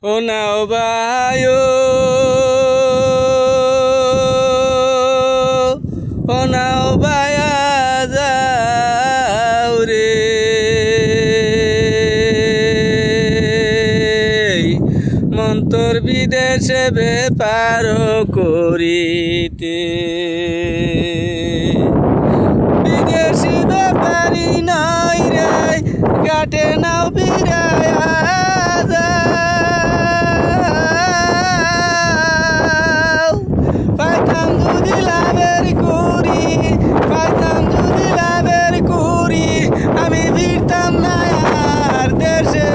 ও নাও bio ও নাও বায়া যাও রে মন্তর বিদেশে বেপার করিতে বিদেশি ব্যাপারী নাই রে কাটে নাও বিরায়া পাইতাম যদি লাভের করি পাইতাম যদি লাভের করি আমি ফিরতাম না আর দেশে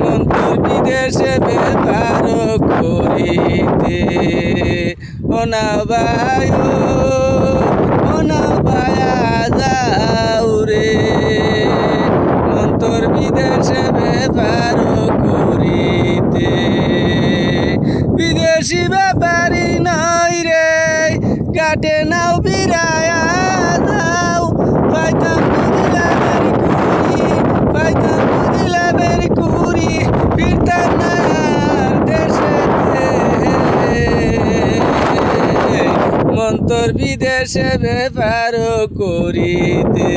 মন্তর বিদেশে ব্যাপার করিতে ও না ভাই ও না ভায়া যাও রে মন্তর বিদেশে ব্যাপার করিতে বিদেশি ব্যাপারী নাই রে কাটে নাও বিরায়া যাও পাইতাম যদি লাভের করি পাইতাম যদি লাভের করি ফিরতাম না আর দেশেতে মন্তর বিদেশে ব্যাপার করিতে